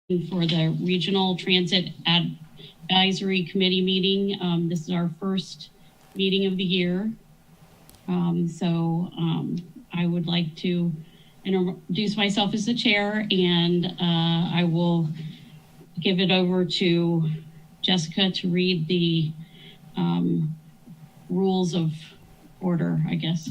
for the Regional Transit Advisory Committee meeting. This is our first meeting of the year. I would like to introduce myself as the chair, and I will give it over to Jessica to read the rules of order, I guess.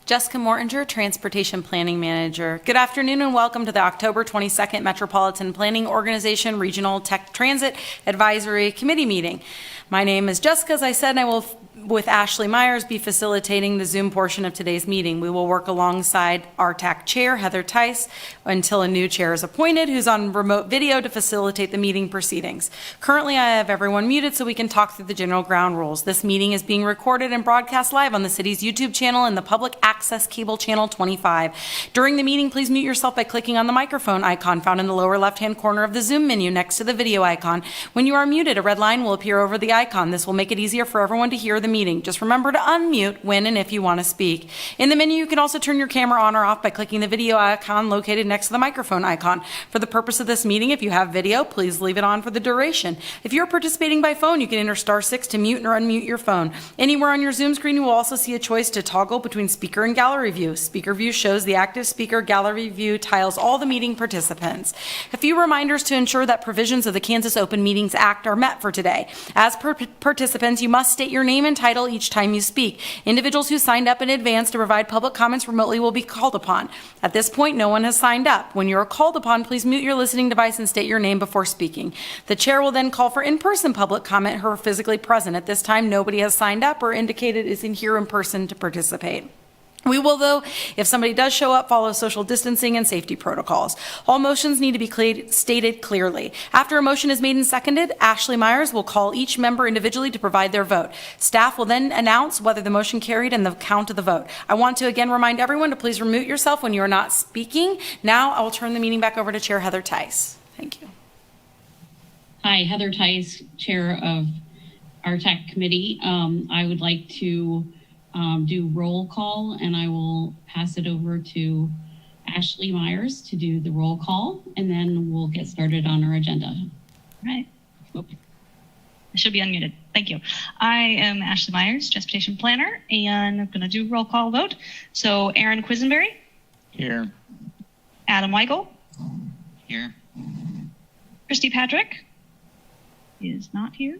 Jessica Mortinger, Transportation Planning Manager. Good afternoon and welcome to the October 22nd Metropolitan Planning Organization Regional Tech Transit Advisory Committee meeting. My name is Jessica, as I said, and I will, with Ashley Myers, be facilitating the Zoom portion of today's meeting. We will work alongside RTAC Chair Heather Tice until a new chair is appointed, who's on remote video to facilitate the meeting proceedings. Currently, I have everyone muted so we can talk through the general ground rules. This meeting is being recorded and broadcast live on the city's YouTube channel and the public access cable channel 25. During the meeting, please mute yourself by clicking on the microphone icon found in the lower left-hand corner of the Zoom menu next to the video icon. When you are muted, a red line will appear over the icon. This will make it easier for everyone to hear the meeting. Just remember to unmute when and if you want to speak. In the menu, you can also turn your camera on or off by clicking the video icon located next to the microphone icon. For the purpose of this meeting, if you have video, please leave it on for the duration. If you're participating by phone, you can enter *6 to mute or unmute your phone. Anywhere on your Zoom screen, you will also see a choice to toggle between speaker and gallery view. Speaker view shows the active speaker. Gallery view tiles all the meeting participants. A few reminders to ensure that provisions of the Kansas Open Meetings Act are met for today. As participants, you must state your name and title each time you speak. Individuals who signed up in advance to provide public comments remotely will be called upon. At this point, no one has signed up. When you are called upon, please mute your listening device and state your name before speaking. The chair will then call for in-person public comment who are physically present. At this time, nobody has signed up or indicated is here in person to participate. We will, though, if somebody does show up, follow social distancing and safety protocols. All motions need to be stated clearly. After a motion is made and seconded, Ashley Myers will call each member individually to provide their vote. Staff will then announce whether the motion carried and the count of the vote. I want to again remind everyone to please mute yourself when you are not speaking. Now I will turn the meeting back over to Chair Heather Tice. Thank you. Hi, Heather Tice, Chair of RTAC Committee. I would like to do roll call, and I will pass it over to Ashley Myers to do the roll call, and then we'll get started on our agenda. All right. I should be unmuted. Thank you. I am Ashley Myers, Transportation Planner, and I'm going to do roll call vote. So Aaron Quisenberry. Here. Adam Weigel. Here. Christy Patrick is not here.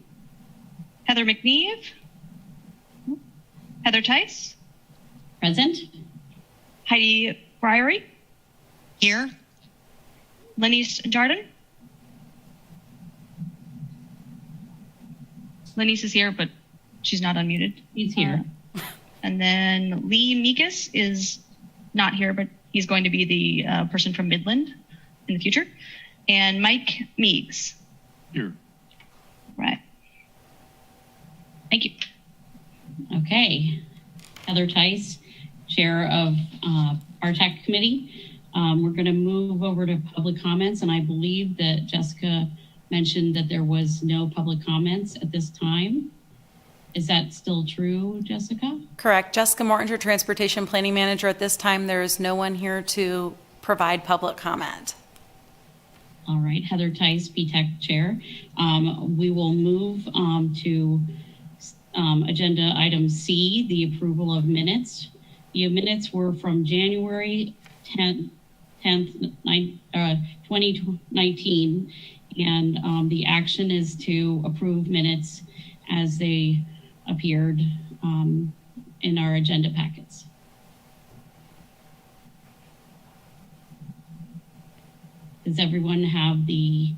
Heather McNeve. Heather Tice. Present. Heidi Briery. Here. Lenise Jardin. Lenise is here, but she's not unmuted. He's here. And then Lee Meekus is not here, but he's going to be the person from Midland in the future. And Mike Meigs. Here. Right. Thank you. Okay. Heather Tice, Chair of RTAC Committee. We're going to move over to public comments, and I believe that Jessica mentioned that there was no public comments at this time. Is that still true, Jessica? Correct. Jessica Mortinger, Transportation Planning Manager. At this time, there is no one here to provide public comment. All right. Heather Tice, PTAC Chair. We will move to agenda item C, the approval of minutes. The minutes were from January 10th, 2019, and the action is to approve minutes as they appeared in our agenda packets. Does everyone have the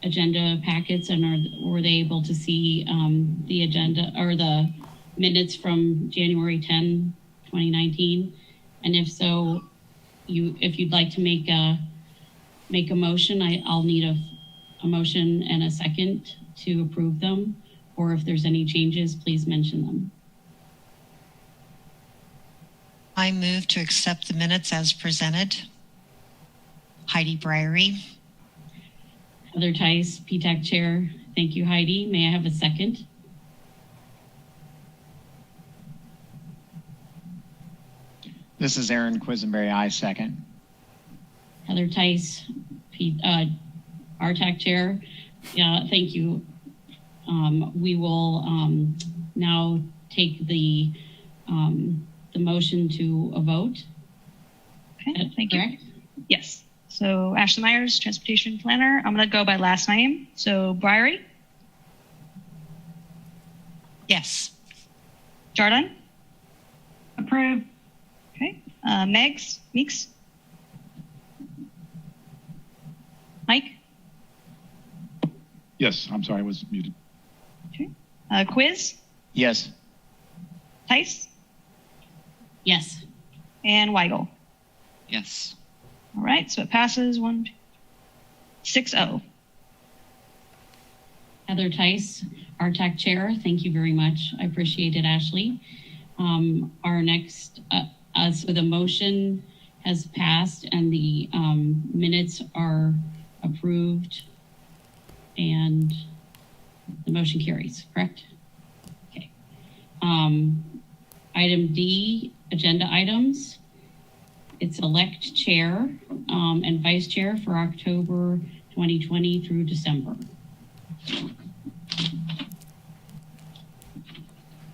agenda packets, and were they able to see the agenda or the minutes from January 10, 2019? And if so, if you'd like to make a motion, I'll need a motion and a second to approve them, or if there's any changes, please mention them. I move to accept the minutes as presented. Heidi Briery. Heather Tice, PTAC Chair. Thank you, Heidi. May I have a second? This is Aaron Quisenberry. I second. Heather Tice, RTAC Chair. Yeah, thank you. We will now take the motion to a vote. Okay, thank you. Correct? Yes. So Ashley Myers, Transportation Planner. I'm going to go by last name. So Briary, Yes. Jardine, Approve. okay. Meeks, Mike, Yes, I'm sorry, I was muted. okay. Quiz, Yes. Tice, Yes. and Weigel. Yes. All right, so it passes 6-0. Heather Tice, RTAC Chair. Thank you very much. I appreciate it, Ashley. Our next, so the motion has passed and the minutes are approved and the motion carries, correct? Okay. Item D, agenda items. It's elect chair and vice chair for October 2020 through December.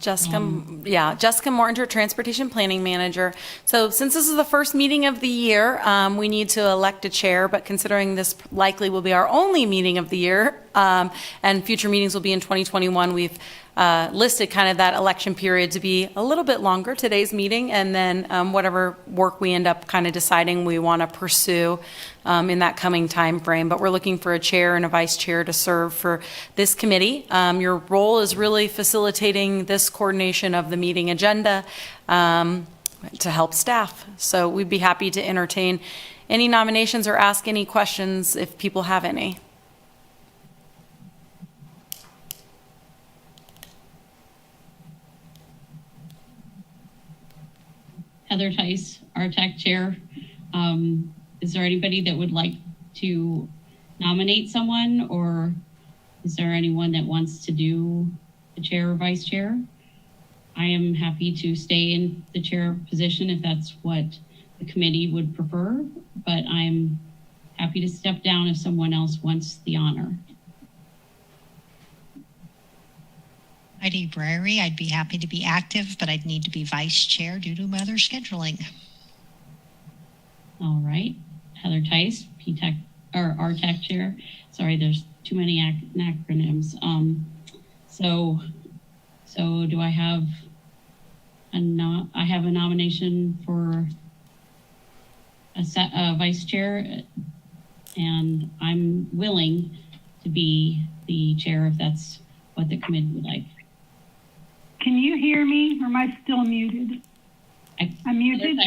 Jessica Mortinger, Transportation Planning Manager. So since this is the first meeting of the year, we need to elect a chair, but considering this likely will be our only meeting of the year, and future meetings will be in 2021, we've listed kind of that election period to be a little bit longer, today's meeting, and then whatever work we end up kind of deciding we want to pursue in that coming time frame. But we're looking for a chair and a vice chair to serve for this committee. Your role is really facilitating this coordination of the meeting agenda to help staff. So we'd be happy to entertain any nominations or ask any questions if people have any. Heather Tice, RTAC Chair. Is there anybody that would like to nominate someone, or is there anyone that wants to do the chair or vice chair? I am happy to stay in the chair position if that's what the committee would prefer, but I'm happy to step down if someone else wants the honor. Heidi Brary, I'd be happy to be active, but I'd need to be vice chair due to other scheduling. All right, Heather Tice, PTAC or RTAC Chair. Sorry, there's too many acronyms. So do I have I have a nomination for a vice chair, and I'm willing to be the chair if that's what the committee would like. Can you hear me, or am I still muted? I'm muted?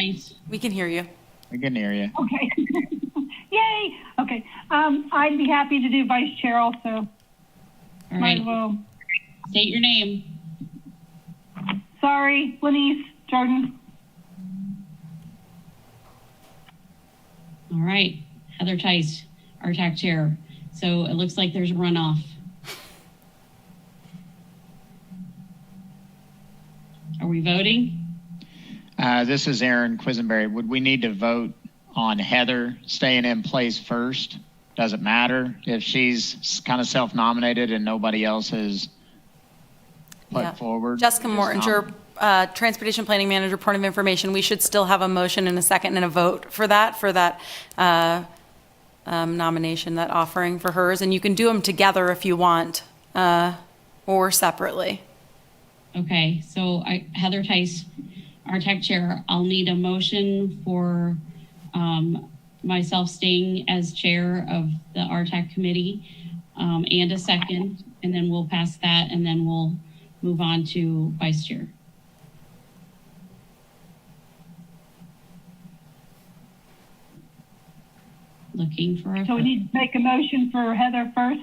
We can hear you. We can hear you. Okay. Yay! Okay. I'd be happy to do vice chair also. All Might right, as well. state your name. Sorry, Lenise Jordan. All right, Heather Tice, RTAC Chair. So it looks like there's a runoff. Are we voting? This is Aaron Quisenberry. Would we need to vote on Heather staying in place first? Does it matter if she's kind of self-nominated and nobody else has put forward? Jessica Mortinger, Transportation Planning Manager, Point of Information. We should still have a motion and a second and a vote for that nomination, that offering for hers. And you can do them together if you want, or separately. Okay, so Heather Tice, RTAC Chair, I'll need a motion for myself staying as chair of the RTAC committee and a second, and then we'll pass that, and then we'll move on to vice chair. Looking for a... So we need to make a motion for Heather first?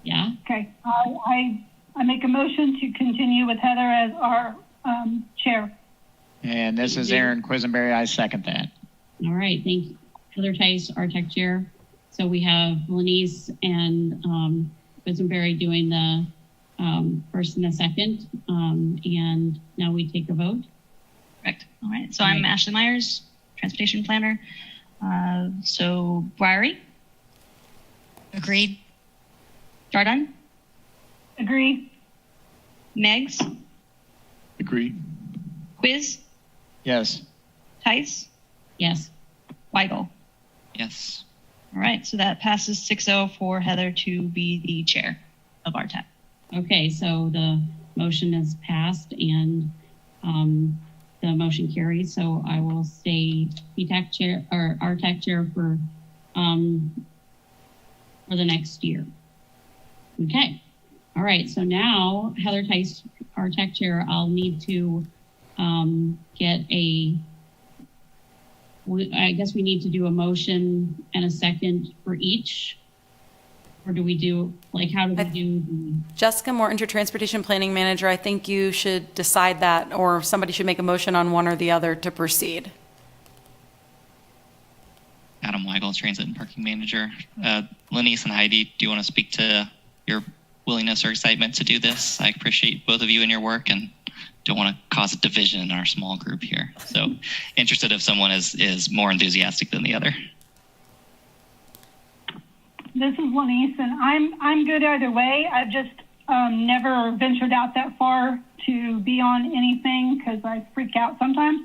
Yeah? Okay. I make a motion to continue with Heather as our chair. And this is Aaron Quisenberry. I second that. All right, thank you. Heather Tice, RTAC Chair. So we have Lenise and Quisenberry doing the first and the second, and now we take a vote. Correct. All right. So I'm Ashley Myers, Transportation Planner. So Briary, Agreed. Jordan, Agree. Megs, Agree. Quiz, Yes. Tice, Yes. Weigel. Yes. All right, so that passes 6-0 for Heather to be the chair of RTAC. Okay, so the motion is passed and the motion carries. So I will stay PTAC chair or RTAC chair for the next year. Okay. All right. So now Heather Tice, RTAC chair, I'll need to get I guess we need to do a motion and a second for each. Or do we do, like, how do we do the... Jessica Morton, your Transportation Planning Manager, I think you should decide that, or somebody should make a motion on one or the other to proceed. Adam Weigel, Transit and Parking Manager. Lenise and Heidi, do you want to speak to your willingness or excitement to do this? I appreciate both of you and your work and don't want to cause a division in our small group here. So interested if someone is more enthusiastic than the other. This is Lenise, and I'm good either way. I've just never ventured out that far to be on anything because I freak out sometimes.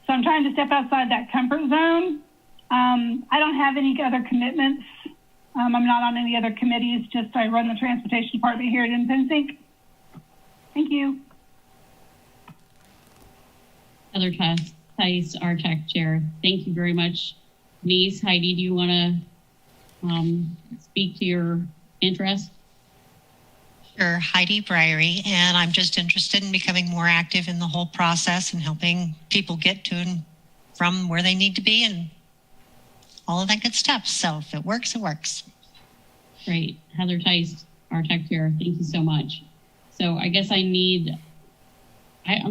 So I'm trying to step outside that comfort zone. I don't have any other commitments. I'm not on any other committees. Just I run the transportation department here at Independence. Thank you. Heather Tice, RTAC chair. Thank you very much. Denise, Heidi, do you want to speak to your interest? Sure, Heidi Briery, and I'm just interested in becoming more active in the whole process and helping people get to and from where they need to be and all of that good stuff. So if it works, it works. Great. Heather Tice, RTAC chair. Thank you so much. So I guess I'm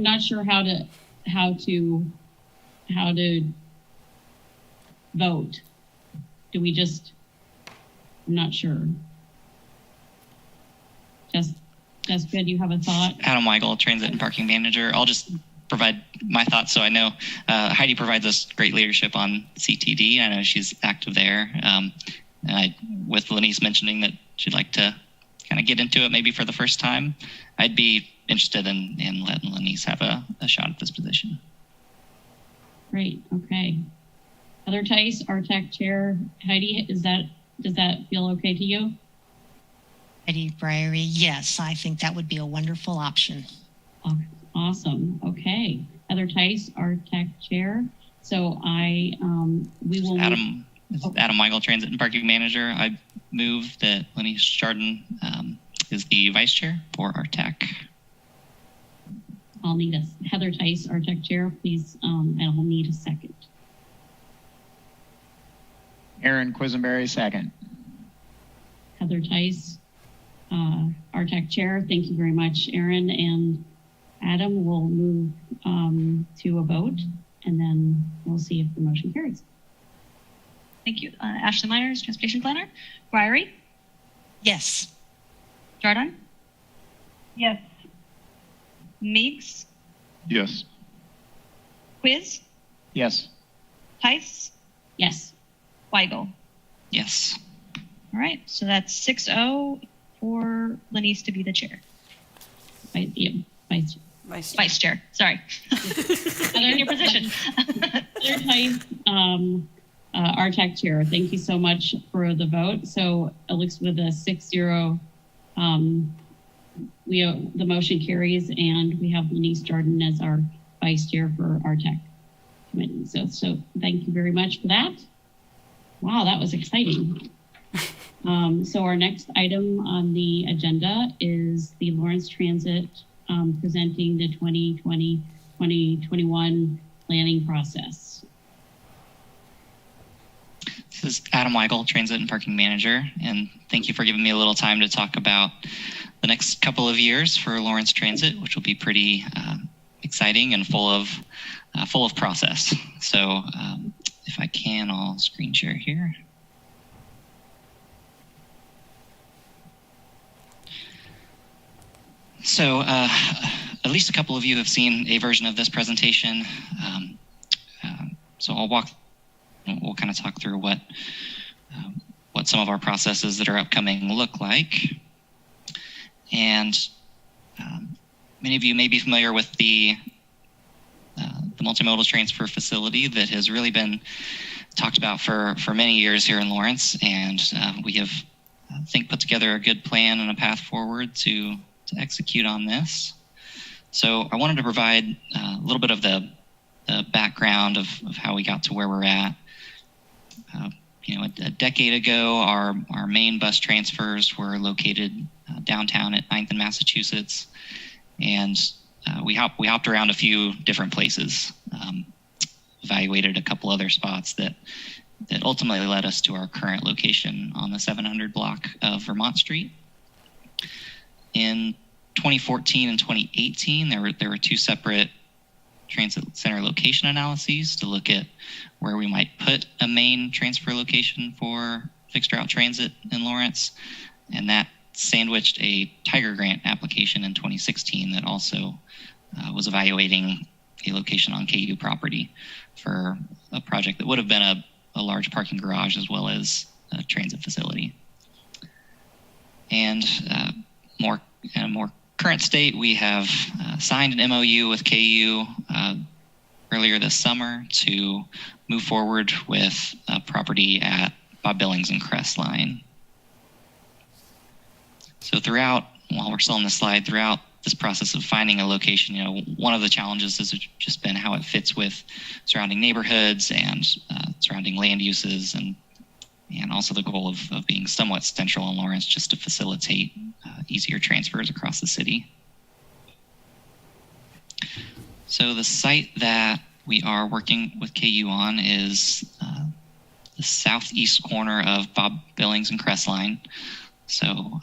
not sure how to vote. Do we just, I'm not sure. Jessica, do you have a thought? Adam Weigel, Transit and Parking Manager. I'll just provide my thoughts. So I know Heidi provides us great leadership on CTD. I know she's active there. And with Lenise mentioning that she'd like to kind of get into it maybe for the first time, I'd be interested in letting Lenise have a shot at this position. Great. Okay. Heather Tice, RTAC chair. Heidi, does that feel okay to you? Heidi Briery, yes, I think that would be a wonderful option. Awesome. Okay. Heather Tice, RTAC chair. So we will... Adam Weigel, Transit and Parking Manager. I move that Lenise Chardon is the vice chair for RTAC. I'll need a Heather Tice, RTAC chair, please, and I'll need a second. Aaron Quisenberry, second. Heather Tice, RTAC chair. Thank you very much, Aaron. And Adam will move to a vote, and then we'll see if the motion carries. Thank you. Ashley Myers, Transportation Planner. Briery, Yes. Jordan, Yes. Meigs, Yes. Quiz, Yes. Tice, Yes. Weigel. Yes. All right, so that's 6-0 for Lenise to be the chair. Vice Vice chair, sorry. In your position. Heather Tice, RTAC chair. Thank you so much for the vote. So it looks with a 6-0, the motion carries, and we have Lenise Jordan as our vice chair for RTAC committee. So thank you very much for that. Wow, that was exciting. So our next item on the agenda is the Lawrence Transit presenting the 2020-2021 planning process. This is Adam Weigel, Transit and Parking Manager, and thank you for giving me a little time to talk about the next couple of years for Lawrence Transit, which will be pretty exciting and full of process. So if I can, I'll screen share here. So at least a couple of you have seen a version of this presentation. So we'll kind of talk through what what some of our processes that are upcoming look like. And many of you may be familiar with the multimodal transfer facility that has really been talked about for many years here in Lawrence, and we have, I think, put together a good plan and a path forward to execute on this. So I wanted to provide a little bit of the background of how we got to where we're at. A decade ago, our main bus transfers were located downtown at 9th and Massachusetts, and we hopped around a few different places, evaluated a couple other spots that ultimately led us to our current location on the 700 block of Vermont Street. In 2014 and 2018, there were two separate transit center location analyses to look at where we might put a main transfer location for fixed route transit in Lawrence, and that sandwiched a Tiger Grant application in 2016 that also was evaluating a location on KU property for a project that would have been a large parking garage as well as a transit facility. And in a more current state, we have signed an MOU with KU earlier this summer to move forward with a property at Bob Billings and Crest Line. So while we're still on the slide, throughout this process of finding a location, one of the challenges has just been how it fits with surrounding neighborhoods and surrounding land uses, and also the goal of being somewhat central in Lawrence just to facilitate easier transfers across the city. So the site that we are working with KU on is the southeast corner of Bob Billings and Crest Line. So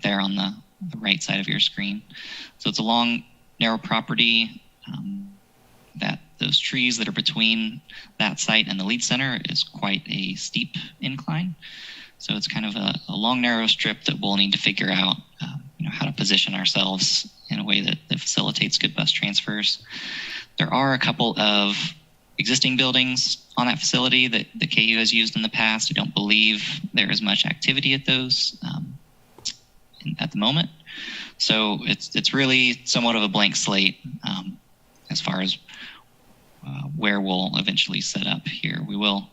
there on the right side of your screen. So it's a long, narrow property that those trees that are between that site and the lead center is quite a steep incline. So it's kind of a long, narrow strip that we'll need to figure out how to position ourselves in a way that facilitates good bus transfers. There are a couple of existing buildings on that facility that the KU has used in the past. I don't believe there is much activity at those at the moment. So it's really somewhat of a blank slate as far as where we'll eventually set up here. We will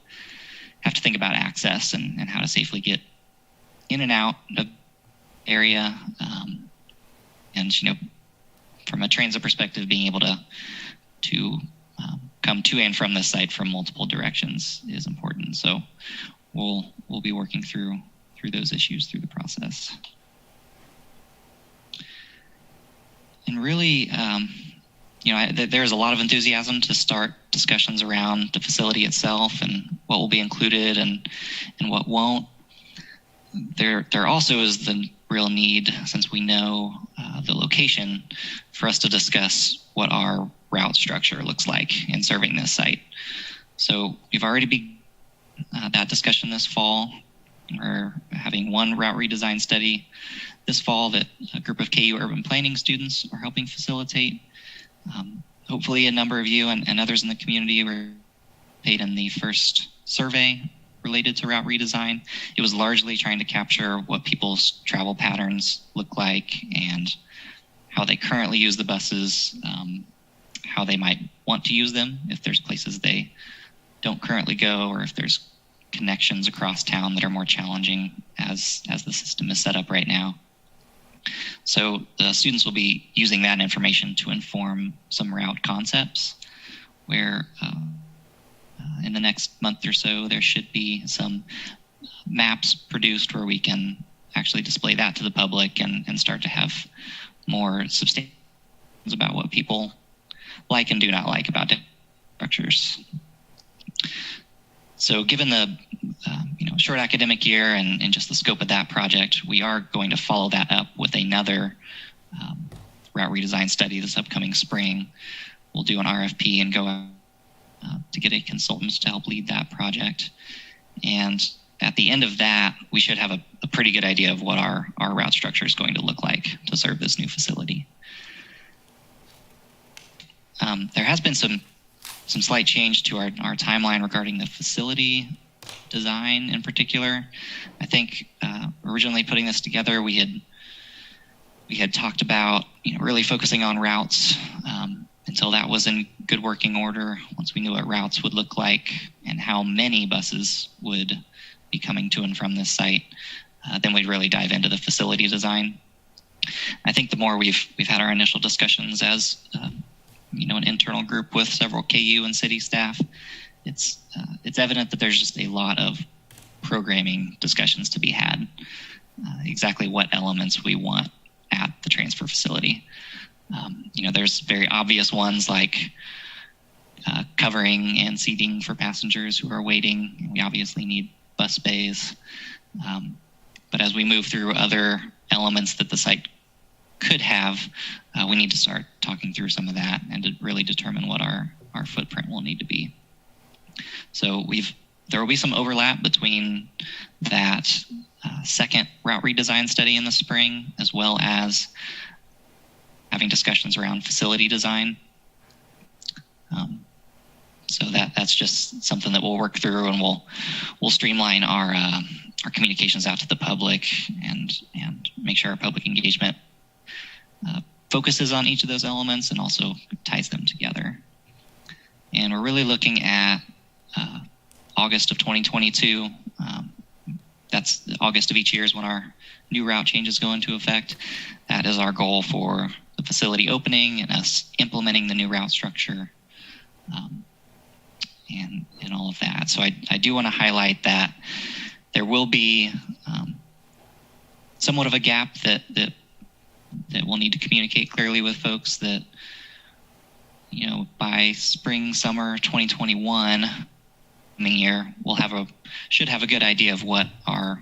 have to think about access and how to safely get in and out of the area. And from a transit perspective, being able to come to and from this site from multiple directions is important. So we'll be working through those issues through the process. And really, there's a lot of enthusiasm to start discussions around the facility itself and what will be included and what won't. There also is the real need, since we know the location, for us to discuss what our route structure looks like in serving this site. So we've already begun that discussion this fall. We're having one route redesign study this fall that a group of KU urban planning students are helping facilitate. Hopefully a number of you and others in the community were paid in the first survey related to route redesign. It was largely trying to capture what people's travel patterns look like and how they currently use the buses, how they might want to use them if there's places they don't currently go, or if there's connections across town that are more challenging as the system is set up right now. So the students will be using that information to inform some route concepts where in the next month or so, there should be some maps produced where we can actually display that to the public and start to have more substantial about what people like and do not like about different structures. So given the short academic year and just the scope of that project, we are going to follow that up with another route redesign study this upcoming spring. We'll do an RFP and go out to get a consultant to help lead that project. And at the end of that, we should have a pretty good idea of what our route structure is going to look like to serve this new facility. There has been some slight change to our timeline regarding the facility design in particular. I think originally putting this together, we had talked about really focusing on routes until that was in good working order. Once we knew what routes would look like and how many buses would be coming to and from this site, then we'd really dive into the facility design. I think the more we've had our initial discussions as an internal group with several KU and city staff, it's evident that there's just a lot of programming discussions to be had. Exactly what elements we want at the transfer facility. There's very obvious ones like covering and seating for passengers who are waiting. We obviously need bus bays. But as we move through other elements that the site could have, we need to start talking through some of that and to really determine what our footprint will need to be. So there will be some overlap between that second route redesign study in the spring, as well as having discussions around facility design. So that's just something that we'll work through, and we'll streamline our communications out to the public and make sure our public engagement focuses on each of those elements and also ties them together. And we're really looking at August of 2022. That's August of each year is when our new route changes go into effect. That is our goal for the facility opening and us implementing the new route structure and all of that. So I do want to highlight that there will be somewhat of a gap that we'll need to communicate clearly with folks that, by spring, summer 2021, coming year, should have a good idea of what our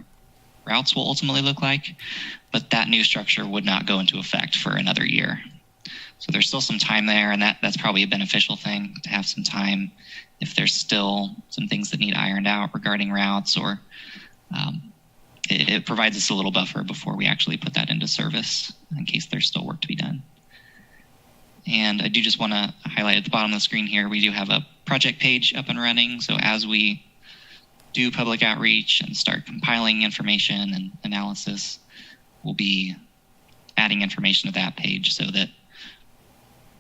routes will ultimately look like, but that new structure would not go into effect for another year. So there's still some time there, and that's probably a beneficial thing to have some time if there's still some things that need ironed out regarding routes, or it provides us a little buffer before we actually put that into service in case there's still work to be done. And I do just want to highlight at the bottom of the screen here, we do have a project page up and running. So as we do public outreach and start compiling information and analysis, we'll be adding information to that page so that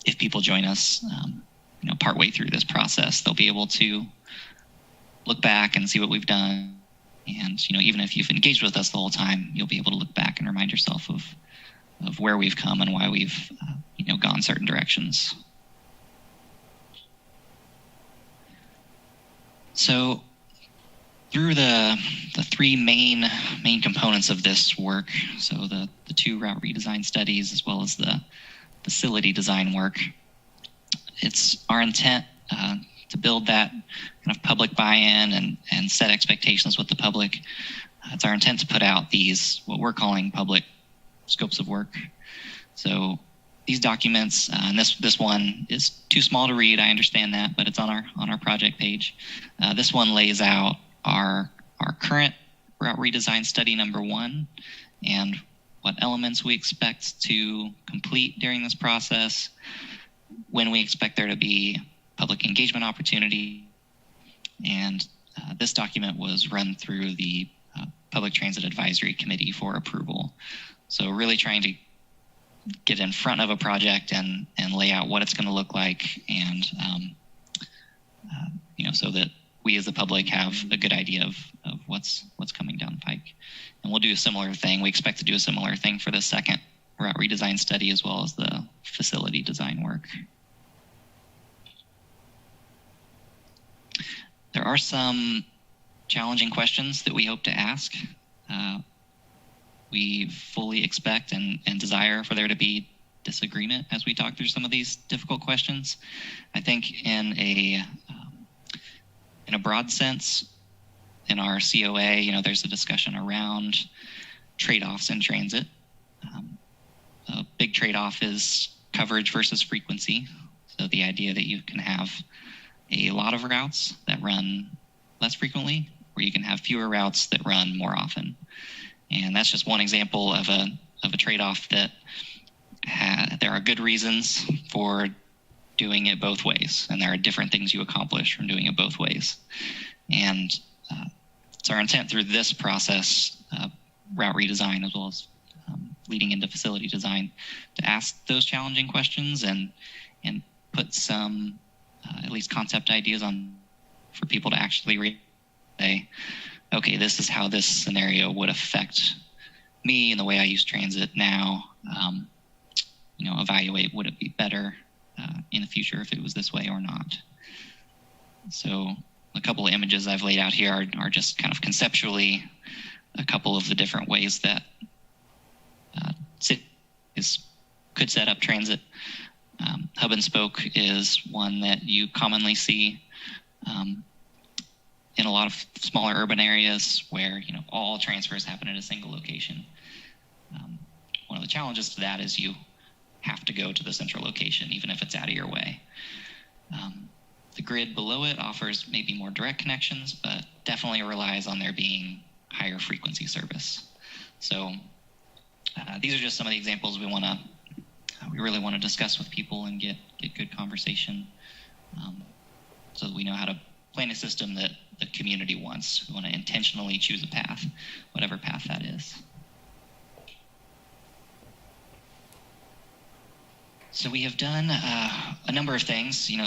if people join us, partway through this process, they'll be able to look back and see what we've done. And, even if you've engaged with us the whole time, you'll be able to look back and remind yourself of where we've come and why we've, gone certain directions. So through the three main components of this work, so the two route redesign studies as well as the facility design work, it's our intent to build that kind of public buy-in and set expectations with the public. It's our intent to put out these, what we're calling public scopes of work. So these documents, and this one is too small to read, I understand that, but it's on our project page. This one lays out our current route redesign study number 1 and what elements we expect to complete during this process, when we expect there to be public engagement opportunity. And this document was run through the Public Transit Advisory Committee for approval. So really trying to get in front of a project and lay out what it's going to look like, and so that we as the public have a good idea of what's coming down the pike. And we'll do a similar thing. We expect to do a similar thing for the second route redesign study as well as the facility design work. There are some challenging questions that we hope to ask. We fully expect and desire for there to be disagreement as we talk through some of these difficult questions. I think in a broad sense, in our COA, there's a discussion around trade-offs in transit. A big trade-off is coverage versus frequency. So the idea that you can have a lot of routes that run less frequently, or you can have fewer routes that run more often. And that's just one example of a trade-off that there are good reasons for doing it both ways, and there are different things you accomplish from doing it both ways. And it's our intent through this process, route redesign, as well as leading into facility design, to ask those challenging questions and put some at least concept ideas on for people to actually say, okay, this is how this scenario would affect me and the way I use transit now. Evaluate, would it be better in the future if it was this way or not? So a couple of images I've laid out here are just kind of conceptually a couple of the different ways that cities could set up transit. Hub and spoke is one that you commonly see in a lot of smaller urban areas where all transfers happen at a single location. One of the challenges to that is you have to go to the central location, even if it's out of your way. The grid below it offers maybe more direct connections, but definitely relies on there being higher frequency service. So these are just some of the examples we really want to discuss with people and get good conversation, so that we know how to plan a system that the community wants. We want to intentionally choose a path, whatever path that is. So we have done a number of things. The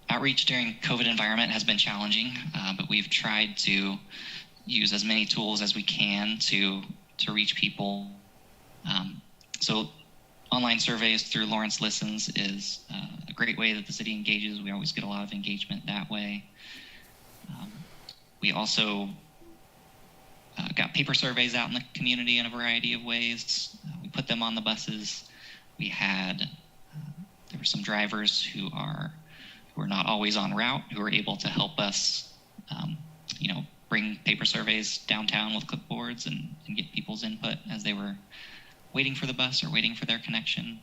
outreach during COVID environment has been challenging, but we've tried to use as many tools as we can to reach people. So online surveys through Lawrence Listens is a great way that the city engages. We always get a lot of engagement that way. We also got paper surveys out in the community in a variety of ways. We put them on the buses. We had there were some drivers who are not always en route, who were able to help us bring paper surveys downtown with clipboards and get people's input as they were waiting for the bus or waiting for their connection.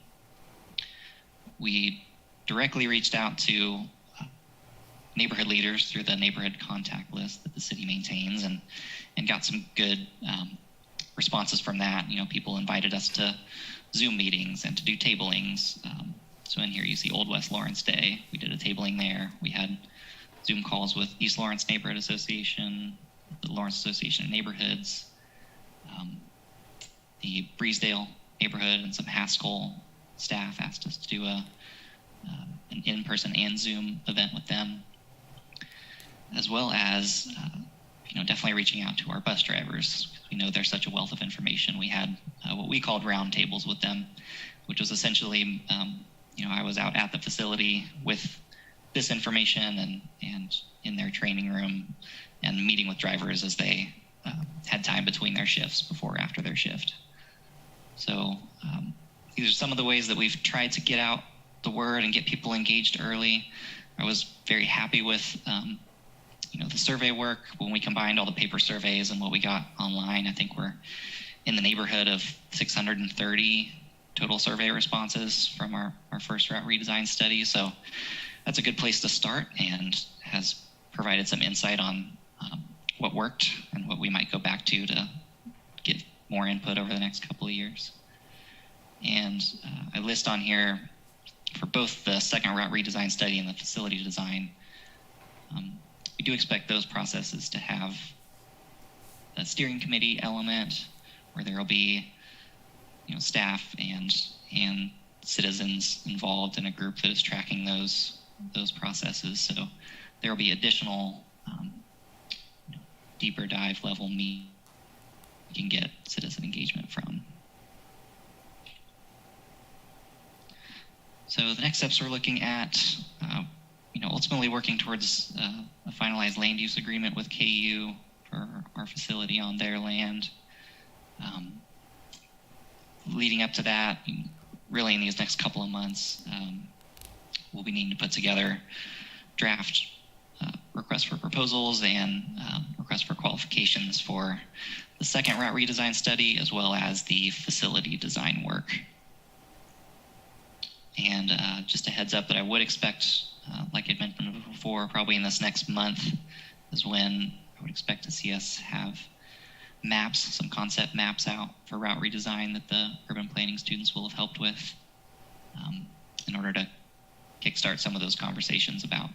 We directly reached out to neighborhood leaders through the neighborhood contact list that the city maintains, and got some good responses from that. People invited us to Zoom meetings and to do tablings. So in here you see Old West Lawrence Day. We did a tabling there. We had Zoom calls with East Lawrence Neighborhood Association, the Lawrence Association of Neighborhoods, the Breesedale neighborhood, and some Haskell staff asked us to do an in-person and Zoom event with them, as well as definitely reaching out to our bus drivers. We know there's such a wealth of information. We had what we called roundtables with them, which was essentially, I was out at the facility with this information and in their training room and meeting with drivers as they had time between their shifts, before or after their shift. So these are some of the ways that we've tried to get out the word and get people engaged early. I was very happy with the survey work. When we combined all the paper surveys and what we got online, I think we're in the neighborhood of 630 total survey responses from our first route redesign study. So that's a good place to start, and has provided some insight on what worked and what we might go back to get more input over the next couple of years. And I list on here for both the second route redesign study and the facility design, we do expect those processes to have a steering committee element where there will be staff and citizens involved in a group that is tracking those processes. So there will be additional deeper dive level meet you can get citizen engagement from. So the next steps we're looking at, ultimately working towards a finalized land use agreement with KU for our facility on their land. Leading up to that, really in these next couple of months, we'll be needing to put together draft requests for proposals and requests for qualifications for the second route redesign study, as well as the facility design work. And just a heads up that I would expect, like I mentioned before, probably in this next month is when I would expect to see us have maps, some concept maps out for route redesign that the urban planning students will have helped with, in order to kickstart some of those conversations about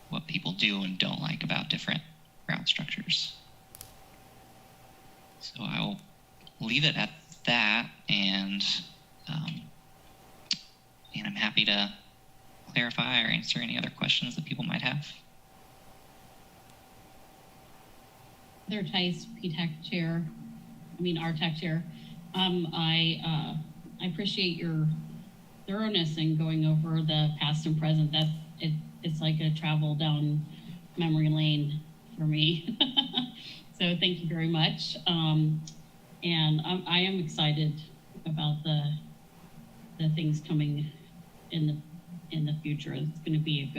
what people do and don't like about different route structures. leave it at that, and I'm happy to clarify or answer any other questions that people might have. Heather Tice, RTAC Chair. I appreciate your thoroughness in going over the past and present. It's like a travel down memory lane for me. So thank you very much. And I am excited about the things coming in the future. It's going to be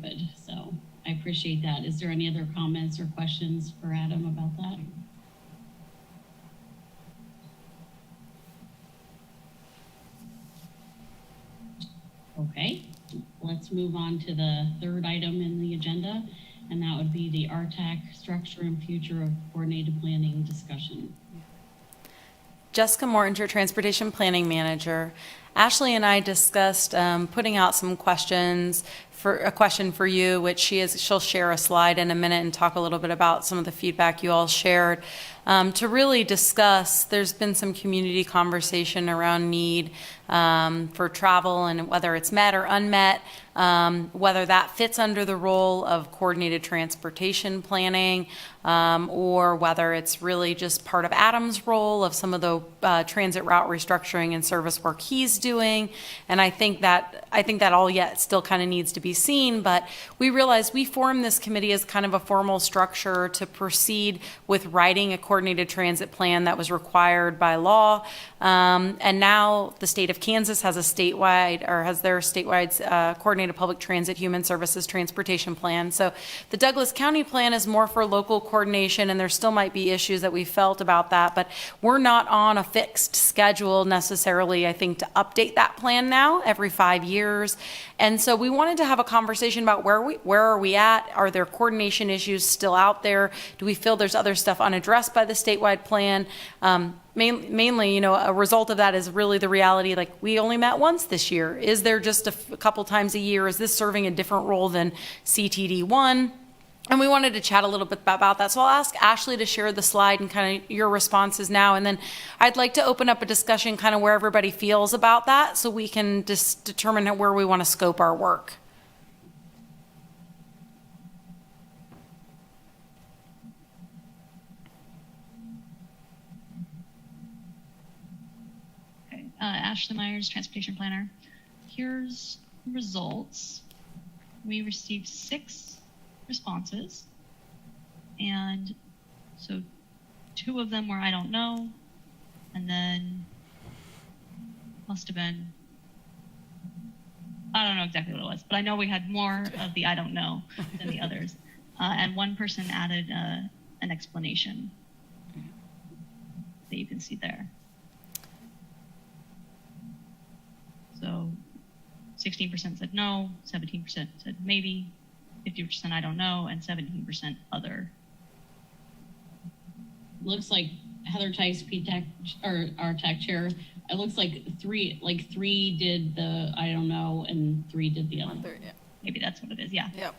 good. So I appreciate that. Is there any other comments or questions for Adam about that? Okay, let's move on to the third item in the agenda, and that would be the RTAC Structure and Future of Coordinated Planning discussion. Jessica Mortinger, Transportation Planning Manager. Ashley and I discussed putting out some questions, for a question for you, which she'll share a slide in a minute and talk a little bit about some of the feedback you all shared. To really discuss, there's been some community conversation around need for travel and whether it's met or unmet, whether that fits under the role of coordinated transportation planning, or whether it's really just part of Adam's role of some of the transit route restructuring and service work he's doing. And I think that all yet still kind of needs to be seen, but we realized we formed this committee as kind of a formal structure to proceed with writing a coordinated transit plan that was required by law. And now the state of Kansas has their statewide coordinated public transit human services transportation plan. So the Douglas County plan is more for local coordination, and there still might be issues that we felt about that, but we're not on a fixed schedule necessarily, I think, to update that plan now every 5 years. And so we wanted to have a conversation about where are we at? Are there coordination issues still out there? Do we feel there's other stuff unaddressed by the statewide plan? Mainly, a result of that is really the reality, like we only met once this year. Is there just a couple times a year? Is this serving a different role than CTD1? And we wanted to chat a little bit about that. So I'll ask Ashley to share the slide and kind of your responses now. And then I'd like to open up a discussion kind of where everybody feels about that so we can just determine where we want to scope our work. Ashley Myers, Transportation Planner. Here's the results. We received 6 responses, and so 2 of them were I don't know, and then must have been, I don't know exactly what it was, but I know we had more of the I don't know than the others. And one person added an explanation that you can see there. So 16% said no, 17% said maybe, 50% I don't know, and 17% other. Looks like Heather Tice, RTAC Chair. It looks like three did the I don't know, and 3 did the other. Yeah. Maybe that's what it is. Yeah. Yep.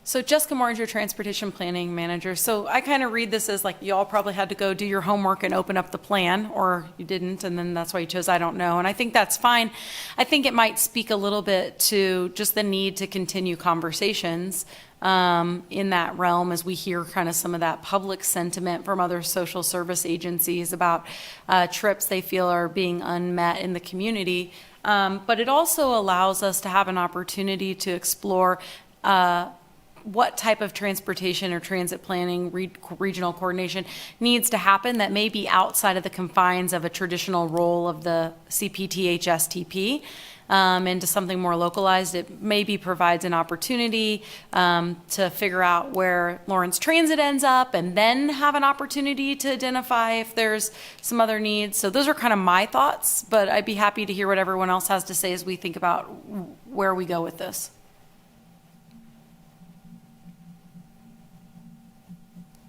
So Jessica Mortinger, Transportation Planning Manager. So I kind of read this as like you all probably had to go do your homework and open up the plan, or you didn't, and then that's why you chose I don't know. And I think that's fine. I think it might speak a little bit to just the need to continue conversations in that realm as we hear kind of some of that public sentiment from other social service agencies about trips they feel are being unmet in the community. But it also allows us to have an opportunity to explore what type of transportation or transit planning, regional coordination needs to happen that may be outside of the confines of a traditional role of the CPTH-STP into something more localized. It maybe provides an opportunity to figure out where Lawrence Transit ends up and then have an opportunity to identify if there's some other needs. So those are kind of my thoughts, but I'd be happy to hear what everyone else has to say as we think about where we go with this.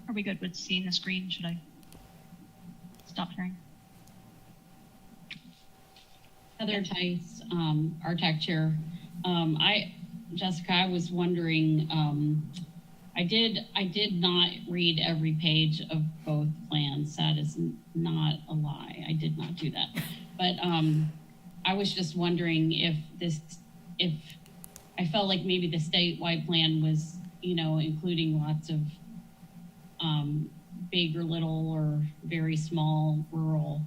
Are we good with seeing the screen? Should I stop sharing? Heather Tice, RTAC Chair. Jessica, I was wondering, I did not read every page of both plans. plans. That is not a lie. I did not do that. But I was just wondering if I felt like maybe the statewide plan was, including lots of big or little or very small rural.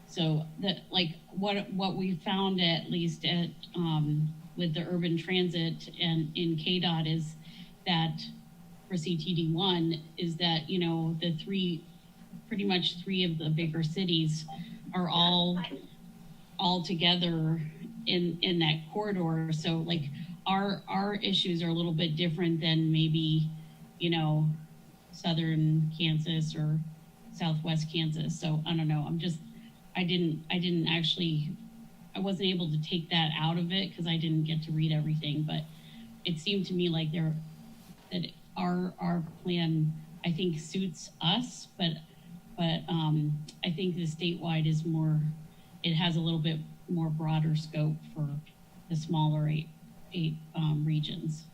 So that, like, what we found, at least at with the urban transit and in KDOT, is that for CTD1 is that, pretty much three of the bigger cities are all together in that corridor. So like our issues are a little bit different than maybe, southern Kansas or southwest Kansas. So I don't know. I wasn't able to take that out of it because I didn't get to read everything, but it seemed to me like that our plan, I think, suits us, but I think the statewide is more, it has a little bit more broader scope for the smaller eight regions.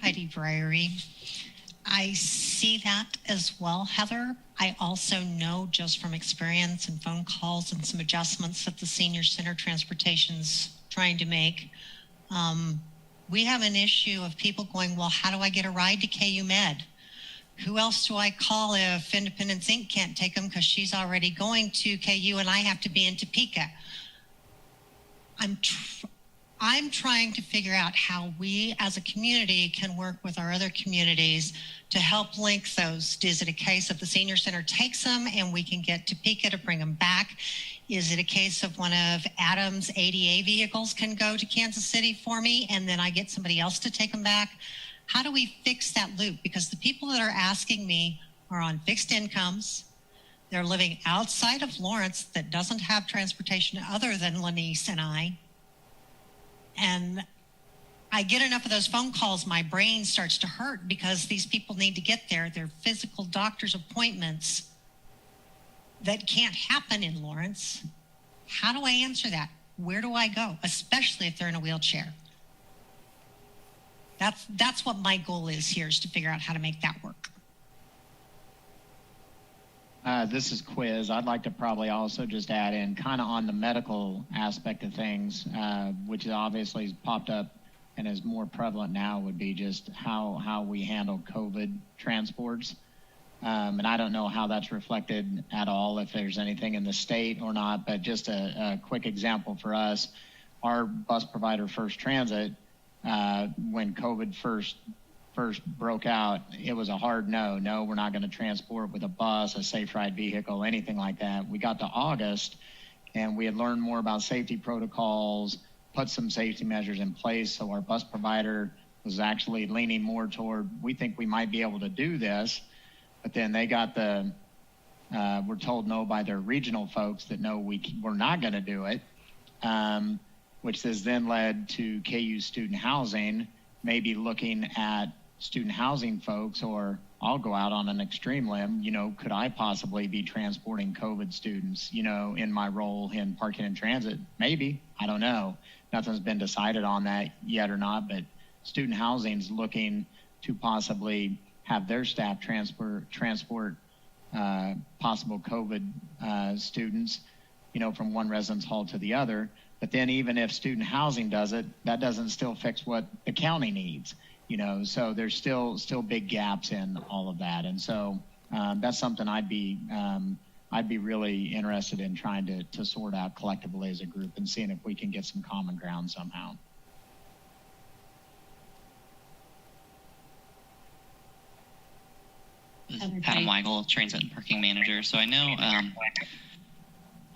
Heidi Breyery. I see that as well, Heather. I also know just from experience and phone calls and some adjustments that the Senior Center Transportation's trying to make. We have an issue of people going, well, how do I get a ride to KU Med? Who else do I call if Independence Inc. can't take them because she's already going to KU and I have to be in Topeka? I'm trying to figure out how we as a community can work with our other communities to help link those. Is it a case of the Senior Center takes them and we can get Topeka to bring them back? Is it a case of one of Adam's ADA vehicles can go to Kansas City for me and then I get somebody else to take them back? How do we fix that loop? Because the people that are asking me are on fixed incomes. They're living outside of Lawrence that doesn't have transportation other than Lanice and I. And I get enough of those phone calls, my brain starts to hurt because these people need to get there. They're physical doctor's appointments that can't happen in Lawrence. How do I answer that? Where do I go? Especially if they're in a wheelchair. That's what my goal is here, is to figure out how to make that work. This is Quiz. I'd like to probably also just add in kind of on the medical aspect of things, which obviously has popped up and is more prevalent now, would be just how we handle COVID transports. And I don't know how that's reflected at all, if there's anything in the state or not, but just a quick example for us, our bus provider, First Transit, when COVID first broke out, it was a hard no, we're not going to transport with a bus, a safe ride vehicle, anything like that. We got to August and we had learned more about safety protocols, put some safety measures in place. So our bus provider was actually leaning more toward, we think we might be able to do this. But then they got we're told no by their regional folks that no, we're not going to do it, which has then led to KU student housing, maybe looking at student housing folks, or I'll go out on an extreme limb, could I possibly be transporting COVID students, in my role in parking and transit? Maybe, I don't know. Nothing's been decided on that yet or not, but student housing's looking to possibly have their staff transport possible COVID students, from one residence hall to the other. But then even if student housing does it, that doesn't still fix what the county needs, so there's still big gaps in all of that. And so that's something I'd be really interested in trying to sort out collectively as a group and seeing if we can get some common ground somehow. Adam Weigel, Transit and Parking Manager. So I know one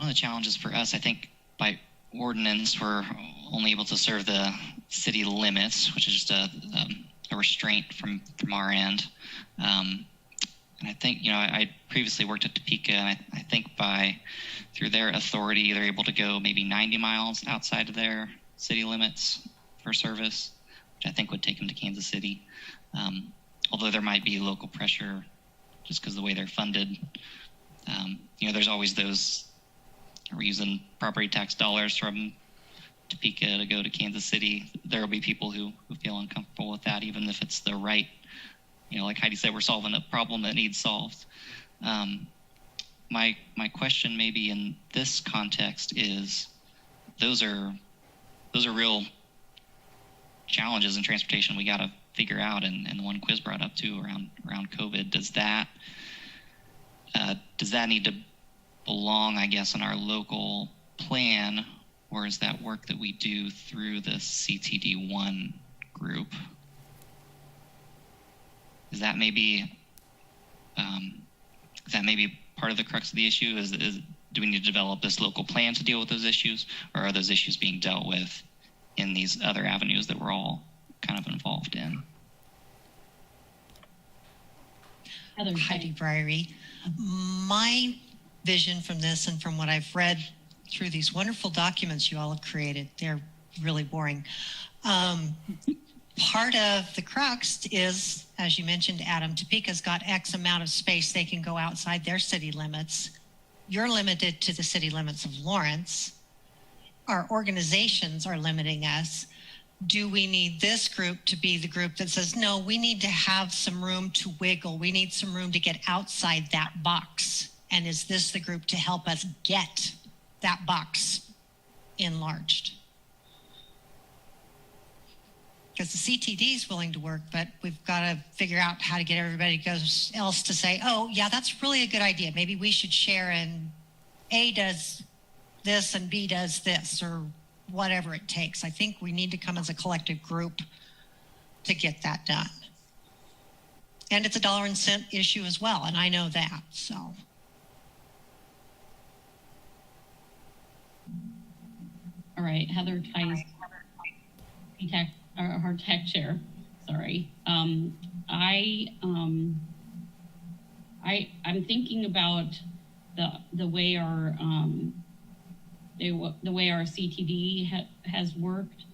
of the challenges for us, I think by ordinance, we're only able to serve the city limits, which is just a restraint from our end. And I think, I previously worked at Topeka, and I think through their authority, they're able to go maybe 90 miles outside of their city limits for service, which I think would take them to Kansas City. Although there might be local pressure just because of the way they're funded. There's always those, we're using property tax dollars from Topeka to go to Kansas City. There will be people who feel uncomfortable with that, even if it's the right like Heidi said, we're solving a problem that needs solved. My question maybe in this context is those are real challenges in transportation we got to figure out, and the one Quiz brought up too around COVID. Does that need to belong, I guess, in our local plan, or is that work that we do through the CTD1 group? Is that maybe part of the crux of the issue? Is do we need to develop this local plan to deal with those issues, or are those issues being dealt with in these other avenues that we're all kind of involved in? Heidi Briery. My vision from this and from what I've read through these wonderful documents you all have created, they're really boring. Part of the crux is, as you mentioned, Adam, Topeka's got X amount of space they can go outside their city limits. You're limited to the city limits of Lawrence. Our organizations are limiting us. Do we need this group to be the group that says, no, we need to have some room to wiggle. We need some room to get outside that box. And is this the group to help us get that box enlarged? Because the CTD is willing to work, but we've got to figure out how to get everybody else to say, oh, yeah, that's really a good idea. Maybe we should share, and A does this and B does this, or whatever it takes. I think we need to come as a collective group to get that done. And it's a dollar and cent issue as well, and I know that, so. All right, Heather Tice, RTAC Chair. Sorry. I'm thinking about the way our the way our CTD has worked,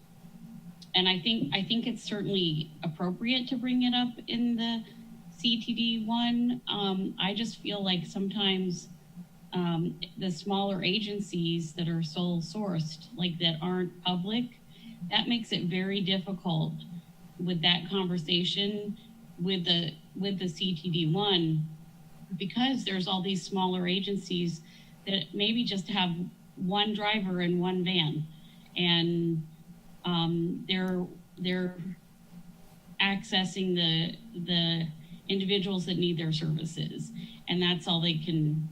and I think it's certainly appropriate to bring it up in the CTD one. I just feel like sometimes the smaller agencies that are sole sourced, like that aren't public, that makes it very difficult with that conversation with the CTD one, because there's all these smaller agencies that maybe just have one driver and one van, and they're accessing the individuals that need their services, and that's all they can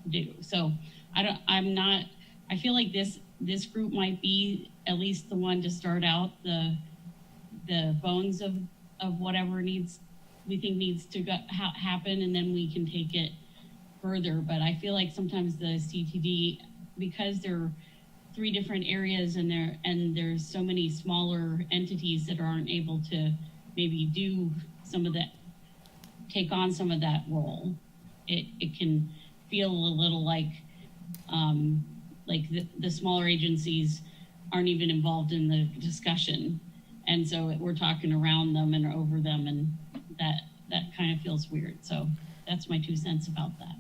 do. So I feel like this group might be at least the one to start out the bones of whatever we think needs to happen, and then we can take it further. But I feel like sometimes the CTD, because there are 3 different areas and there's so many smaller entities that aren't able to maybe do some of that, take on some of that role, it can feel a little like the smaller agencies aren't even involved in the discussion, and so we're talking around them and over them, and that kind of feels weird. So that's my 2 cents about that.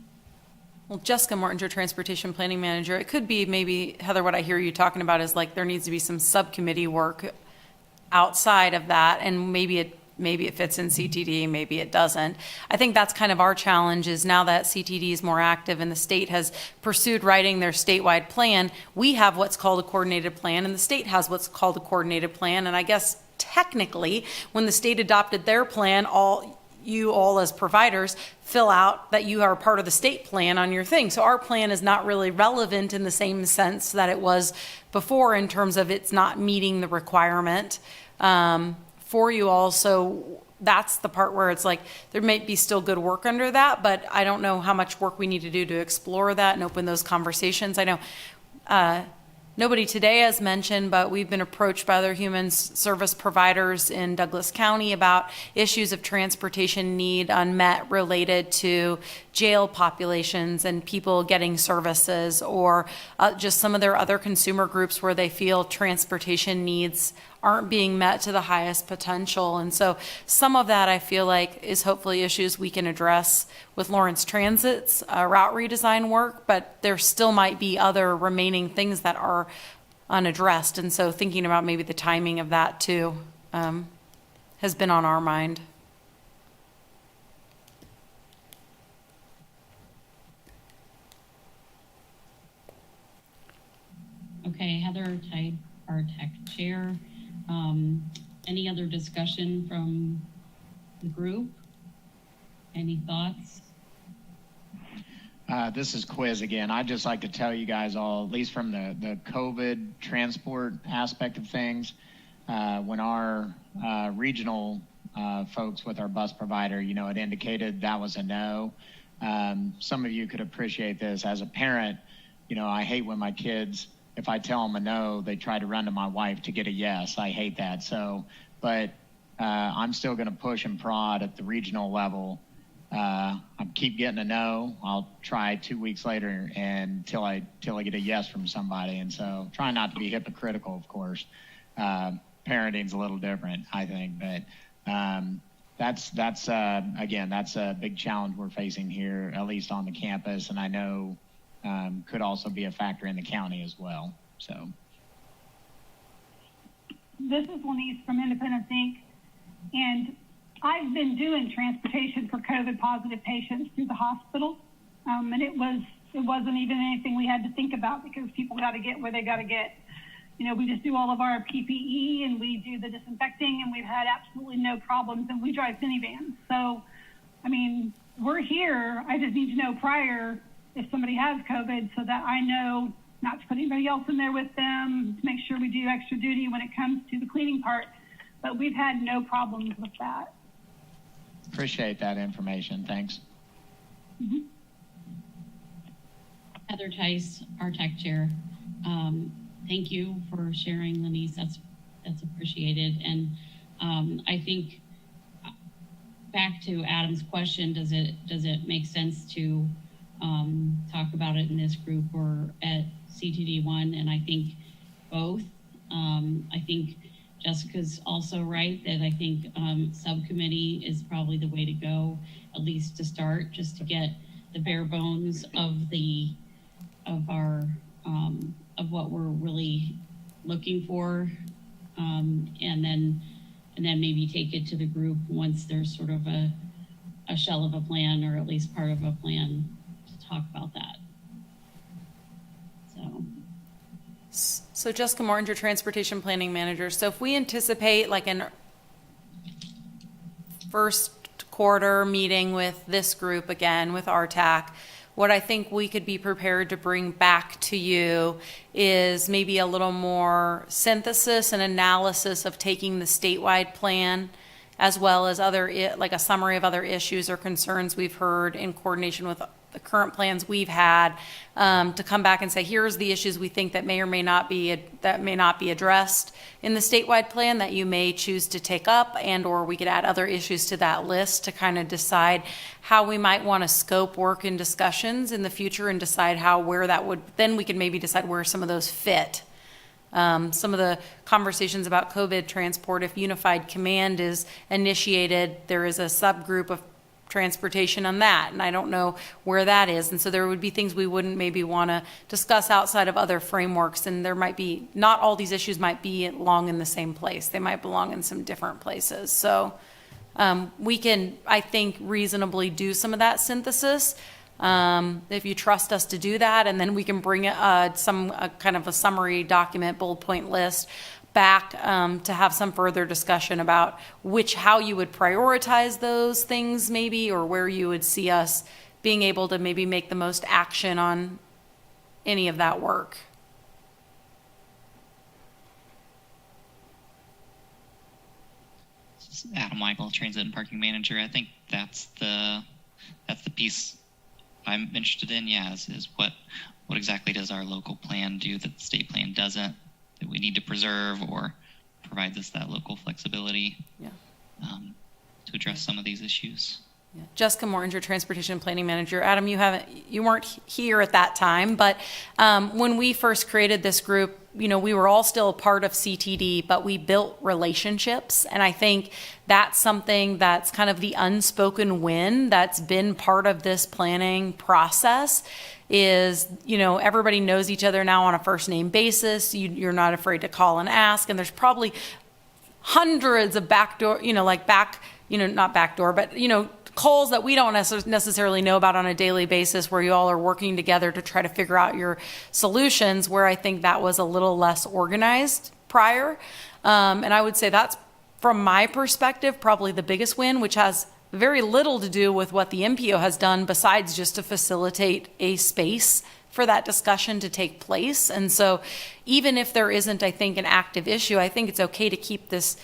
Well, Jessica Mortinger, Transportation Planning Manager, it could be maybe, Heather, what I hear you talking about is like there needs to be some subcommittee work outside of that, and maybe it fits in CTD, maybe it doesn't. I think that's kind of our challenge, is now that CTD is more active and the state has pursued writing their statewide plan, we have what's called a coordinated plan, and the state has what's called a coordinated plan. And I guess technically, when the state adopted their plan, you all as providers fill out that you are part of the state plan on your thing. So our plan is not really relevant in the same sense that it was before, in terms of it's not meeting the requirement for you all. So that's the part where it's like there might be still good work under that, but I don't know how much work we need to do to explore that and open those conversations. I know nobody today has mentioned, but we've been approached by other human service providers in Douglas County about issues of transportation need unmet related to jail populations and people getting services, or just some of their other consumer groups where they feel transportation needs aren't being met to the highest potential. And so some of that I feel like is hopefully issues we can address with Lawrence Transit's route redesign work, but there still might be other remaining things that are unaddressed. And so thinking about maybe the timing of that too has been on our mind. Okay, Heather Tide, RTAC Chair. Any other discussion from the group? Any thoughts? This is Quiz again. I'd just like to tell you guys all, at least from the COVID transport aspect of things, when our regional folks with our bus provider, it indicated that was a no. Some of you could appreciate this. As a parent, I hate when my kids, if I tell them a no, they try to run to my wife to get a yes. I hate that. But I'm still going to push and prod at the regional level. I keep getting a no. I'll try 2 weeks later until I get a yes from somebody. And so try not to be hypocritical, of course. Parenting's a little different, I think, but that's a big challenge we're facing here, at least on the campus, and I know could also be a factor in the county as well. So This is Lenise from Independence Inc. And I've been doing transportation for COVID positive patients through the hospital. And it wasn't even anything we had to think about because people got to get where they got to get. We just do all of our PPE and we do the disinfecting and we've had absolutely no problems and we drive minivans. So, we're here. I just need to know prior if somebody has COVID so that I know not to put anybody else in there with them, to make sure we do extra duty when it comes to the cleaning part. But we've had no problems with that. appreciate that information. Thanks. Mm-hmm. Heather Tice, RTAC Chair. Thank you for sharing, Lenise. That's appreciated. And I think back to Adam's question, does it make sense to talk about it in this group or at CTD1? And I think both. I think Jessica's also right that I think subcommittee is probably the way to go, at least to start, just to get the bare bones of what we're really looking for, and then maybe take it to the group once there's sort of a shell of a plan, or at least part of a plan, to talk about that. So Jessica Morton, your transportation planning manager. So if we anticipate like an first quarter meeting with this group again, with RTAC, what I think we could be prepared to bring back to you is maybe a little more synthesis and analysis of taking the statewide plan, as well as like a summary of other issues or concerns we've heard in coordination with the current plans we've had, to come back and say, here's the issues we think that may or may not be addressed in the statewide plan that you may choose to take up, and or we could add other issues to that list to kind of decide how we might want to scope work and discussions in the future, and decide then we could maybe decide where some of those fit. Some of the conversations about COVID transport, if Unified Command is initiated, there is a subgroup of transportation on that, and I don't know where that is, and so there would be things we wouldn't maybe want to discuss outside of other frameworks, and there might be, not all these issues might belong in the same place. They might belong in some different places. So we can, I think, reasonably do some of that synthesis, if you trust us to do that, and then we can bring some kind of a summary document, bullet point list back, to have some further discussion about how you would prioritize those things maybe, or where you would see us being able to maybe make the most action on any of that work. Adam Michael, Transit and Parking Manager. I think that's the piece I'm interested in. Yeah, is what exactly does our local plan do that the state plan doesn't, that we need to preserve, or provides us that local flexibility, to address some of these issues. Yeah. Jessica Morton, your transportation planning manager. Adam, you weren't here at that time, but when we first created this group, we were all still a part of CTD, but we built relationships, and I think that's something that's kind of the unspoken win that's been part of this planning process. Is, everybody knows each other now on a first name basis. You're not afraid to call and ask, and there's probably hundreds of backdoor, not backdoor, but calls that we don't necessarily know about on a daily basis, where you all are working together to try to figure out your solutions, where I think that was a little less organized prior. And I would say that's, from my perspective, probably the biggest win, which has very little to do with what the MPO has done besides just to facilitate a space for that discussion to take place. And so even if there isn't, I think, an active issue, I think it's okay to keep this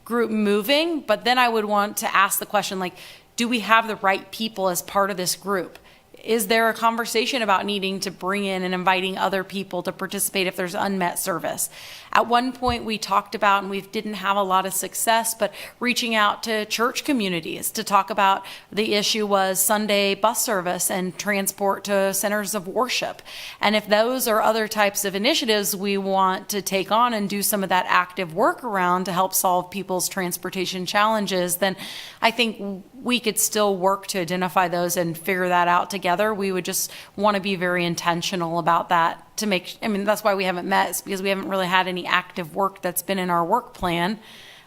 group moving. But then I would want to ask the question, like, do we have the right people as part of this group? Is there a conversation about needing to bring in and inviting other people to participate if there's unmet service? At one point we talked about, and we didn't have a lot of success, but reaching out to church communities to talk about the issue was Sunday bus service and transport to centers of worship. And if those are other types of initiatives we want to take on and do some of that active work around to help solve people's transportation challenges, then I think we could still work to identify those and figure that out together. We would just want to be very intentional about that to make, I mean, that's why we haven't met, is because we haven't really had any active work that's been in our work plan.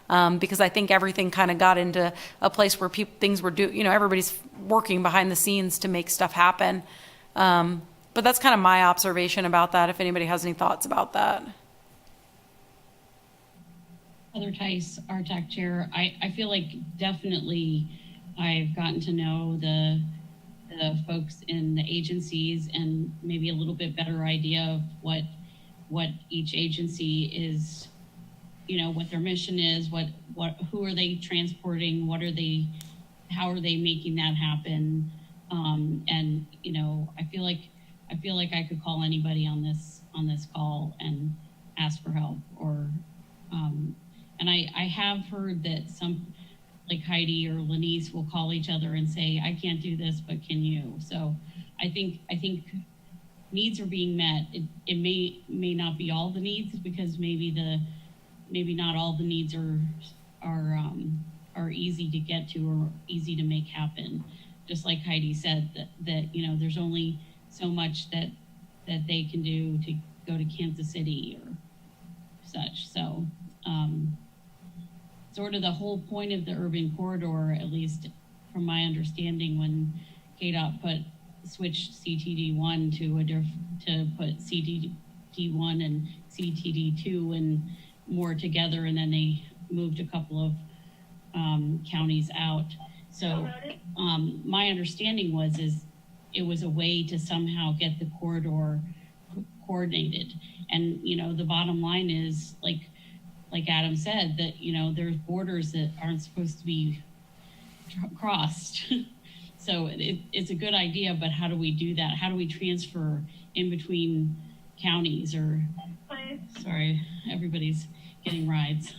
Because I think everything kind of got into a place where things were everybody's working behind the scenes to make stuff happen. But that's kind of my observation about that, if anybody has any thoughts about that. Heather Tice, RTAC Chair. I feel like definitely I've gotten to know the folks in the agencies and maybe a little bit better idea of what each agency is, what their mission is, who are they transporting, how are they making that happen? And I feel like I could call anybody on this call and ask for help, or and I have heard that some, like Heidi or Lenise, will call each other and say, I can't do this, but can you? So I think needs are being met. It may not be all the needs, because maybe not all the needs are easy to get to or easy to make happen. Just like Heidi said, that there's only so much that they can do to go to Kansas City or such. So sort of the whole point of the urban corridor, at least from my understanding, when KDOT switched CTD1 to put CTD1 and CTD2 and more together, and then they moved a couple of counties out. So my understanding is it was a way to somehow get the corridor coordinated. And the bottom line is, like Adam said, that there's borders that aren't supposed to be crossed. So it's a good idea, but how do we do that? How do we transfer in between counties? Or sorry, everybody's getting rides.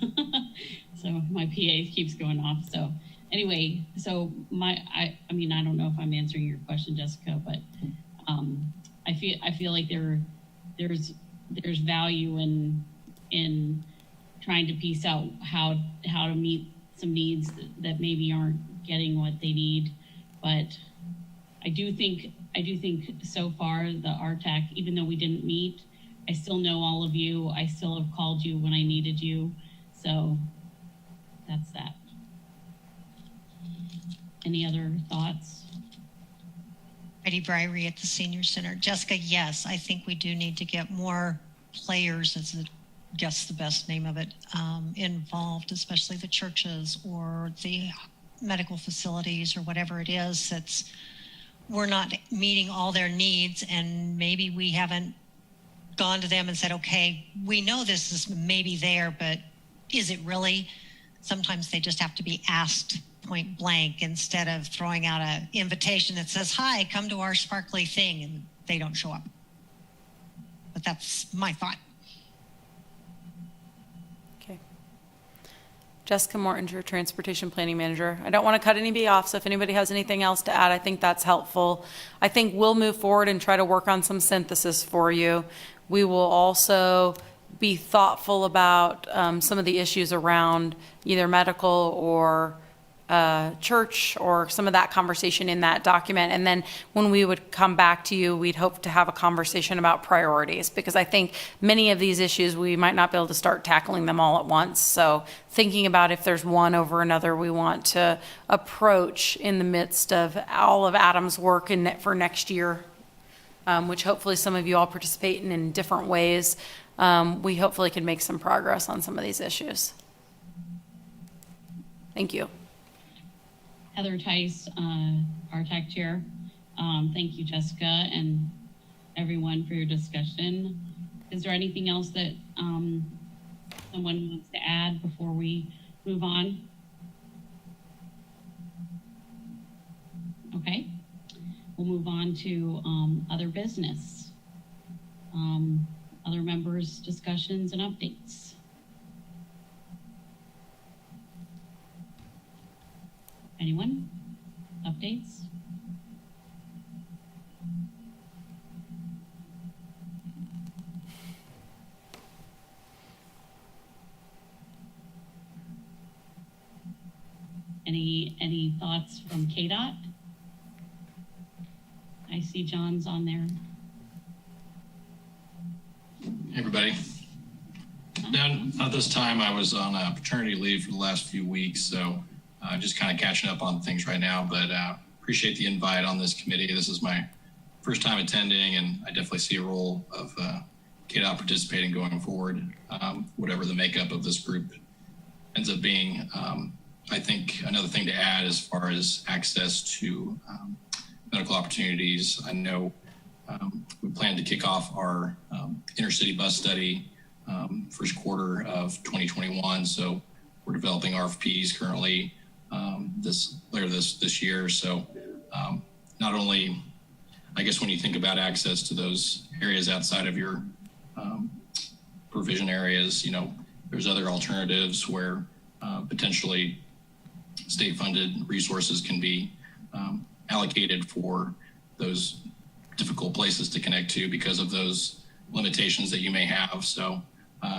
So my PA keeps going off. So anyway, so I don't know if I'm answering your question, Jessica, but I feel like there's value in trying to piece out how to meet some needs that maybe aren't getting what they need. But I do think so far the RTAC, even though we didn't meet, I still know all of you. I still have called you when I needed you. So that's that. Any other thoughts? Heidi Briery at the Senior Center. Jessica, yes, I think we do need to get more players, as I guess the best name of it, involved, especially the churches or the medical facilities or whatever it is we're not meeting all their needs, and maybe we haven't gone to them and said, okay, we know this is maybe there, but is it really? Sometimes they just have to be asked point blank instead of throwing out an invitation that says, hi, come to our sparkly thing, and they don't show up. But that's my thought. Okay. Jessica Mortinger, Transportation Planning Manager. I don't want to cut anybody off, so if anybody has anything else to add, I think that's helpful. I think we'll move forward and try to work on some synthesis for you. We will also be thoughtful about some of the issues around either medical or church or some of that conversation in that document. And then when we would come back to you, we'd hope to have a conversation about priorities, because I think many of these issues, we might not be able to start tackling them all at once. So thinking about if there's one over another we want to approach in the midst of all of Adam's work for next year, which hopefully some of you all participate in different ways. We hopefully can make some progress on some of these issues. Thank you. Heather Tice, RTAC Chair. Thank you, Jessica, and everyone for your discussion. Is there anything else that someone wants to add before we move on? Okay, we'll move on to other business. Other members' discussions and updates. Anyone? Updates? Any thoughts from KDOT? I see John's on there. Hey everybody. Down at this time, I was on paternity leave for the last few weeks, so just kind of catching up on things right now, but appreciate the invite on this committee. This is my first time attending, and I definitely see a role of KDOT participating going forward, whatever the makeup of this group ends up being. I think another thing to add as far as access to medical opportunities, I know we plan to kick off our intercity bus study first quarter of 2021, so we're developing RFPs currently later this year. So not only, I guess, when you think about access to those areas outside of your provision areas, you know, there's other alternatives where potentially state-funded resources can be allocated for those difficult places to connect to because of those limitations that you may have. So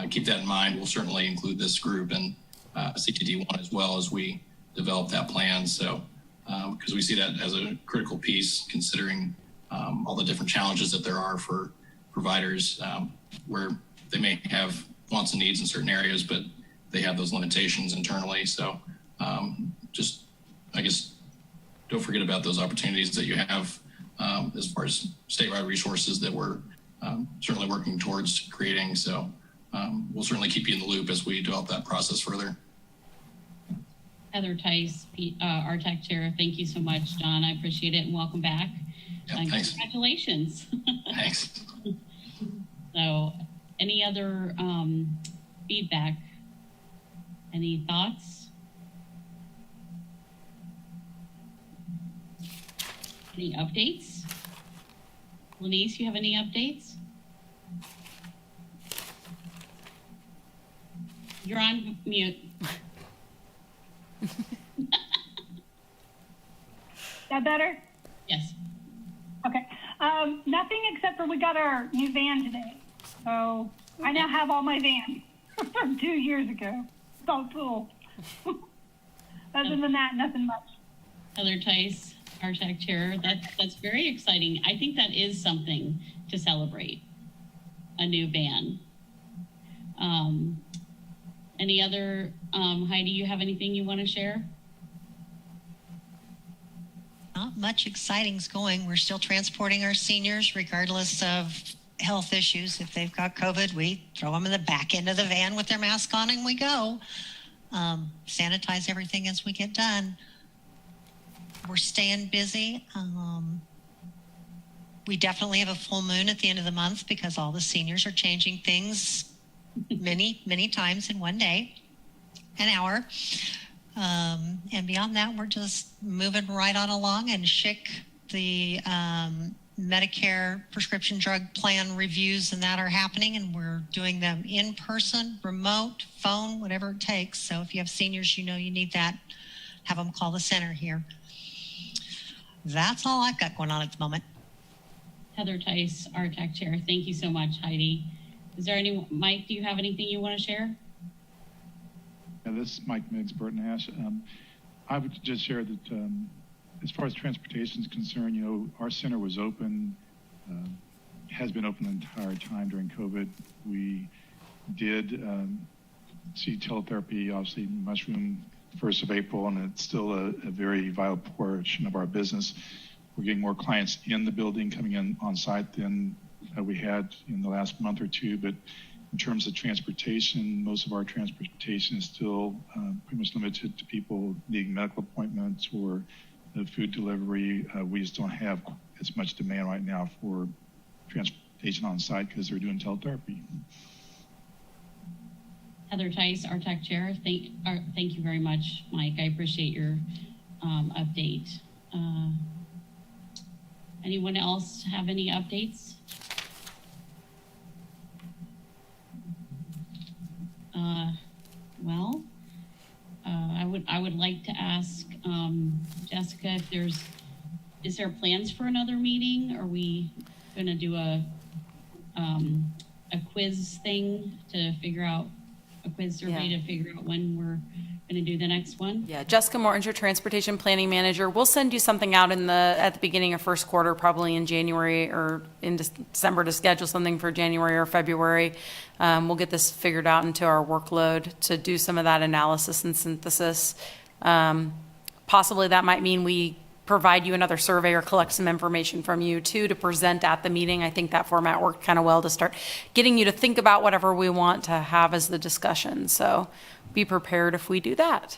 keep that in mind. We'll certainly include this group and CTD1 as well as we develop that plan. So because we see that as a critical piece, considering all the different challenges that there are for providers where they may have wants and needs in certain areas, but they have those limitations internally. So just, I guess, don't forget about those opportunities that you have as far as statewide resources that we're certainly working towards creating. So we'll certainly keep you in the loop as we develop that process further. Heather Tice, RTAC Chair, thank you so much, John. I appreciate it, and welcome back. Yeah, thanks. Congratulations. Thanks. So, any other feedback? Any thoughts? Any updates? Lenise, you have any updates? You're on mute. That better? Yes. Okay. Nothing except for we got our new van today. So I now have all my vans from 2 years ago. It's all cool. Other than that, nothing much. Heather Tice, RTAC Chair, that's very exciting. I think that is something to celebrate, a new van. Any other, Heidi, you have anything you want to share? Not much exciting's going. We're still transporting our seniors regardless of health issues. If they've got COVID, we throw them in the back end of the van with their mask on and we go. Sanitize everything as we get done. We're staying busy. We definitely have a full moon at the end of the month because all the seniors are changing things many times in one day, an hour. And beyond that, we're just moving right on along, and the Medicare prescription drug plan reviews and that are happening, and we're doing them in person, remote, phone, whatever it takes. So if you have seniors, you know you need that, have them call the center here. That's all I've got going on at the moment. Heather Tice, RTAC Chair, thank you so much, Heidi. Is there Mike, do you have anything you want to share? Yeah, this is Mike Miggs, Burton Ash. I would just share that as far as transportation is concerned, you know, our center was open, has been open the entire time during COVID. We did see teletherapy, obviously, mushroom 1st of April, and it's still a very vital portion of our business. We're getting more clients in the building coming in on site than we had in the last month or two, but in terms of transportation, most of our transportation is still pretty much limited to people needing medical appointments or food delivery. We just don't have as much demand right now for transportation on site because they're doing teletherapy. Heather Tice, RTAC Chair. Thank you very much, Mike. I appreciate your update. Anyone else have any updates? I would like to ask Jessica if is there plans for another meeting? Are we going to do a quiz thing to figure out a quiz survey to figure out when we're going to do the next one? Yeah, Jessica Mortinger, Transportation Planning Manager. We'll send you something out at the beginning of first quarter, probably in January or in December, to schedule something for January or February. We'll get this figured out into our workload to do some of that analysis and synthesis. Possibly that might mean we provide you another survey or collect some information from you too to present at the meeting. I think that format worked kind of well to start getting you to think about whatever we want to have as the discussion. So be prepared if we do that.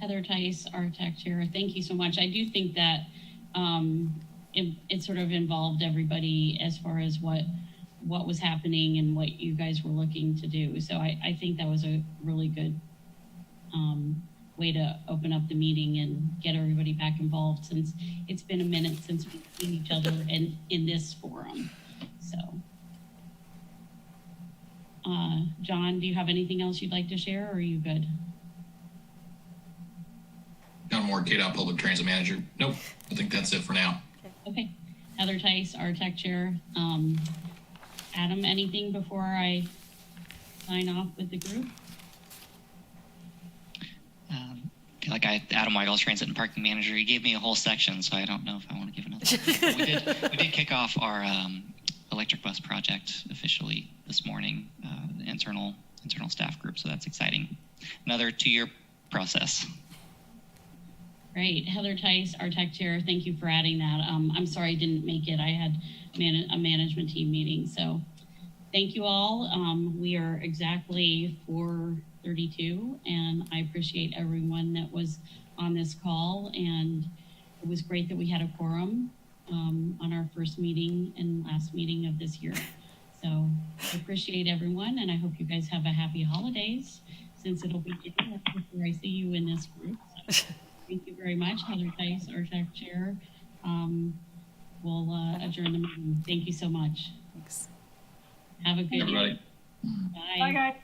Heather Tice, RTAC Chair, thank you so much. I do think that it sort of involved everybody as far as what was happening and what you guys were looking to do. So I think that was a really good way to open up the meeting and get everybody back involved, since it's been a minute since we've seen each other in this forum. So, John, do you have anything else you'd like to share, or are you good? John Moore, KDOT Public Transit Manager. Nope, I think that's it for now. Okay. Heather Tice, RTAC Chair. Adam, anything before I sign off with the group? Like Adam Weigel's Transit and Parking Manager, he gave me a whole section, so I don't know if I want to give another. we did kick off our electric bus project officially this morning, the internal staff group, so that's exciting. Another 2-year process. Great. Heather Tice, RTAC Chair, thank you for adding that. I'm sorry I didn't make it. I had a management team meeting, so thank you all. We are exactly 4:32, and I appreciate everyone that was on this call, and it was great that we had a quorum on our first meeting and last meeting of this year. So I appreciate everyone, and I hope you guys have a happy holidays, since it'll be different before I see you in this group. So thank you very much. Heather Tice, RTAC Chair. We'll adjourn the meeting. Thank you so much. Thanks. Have a good Everybody. day. Bye. Bye, guys.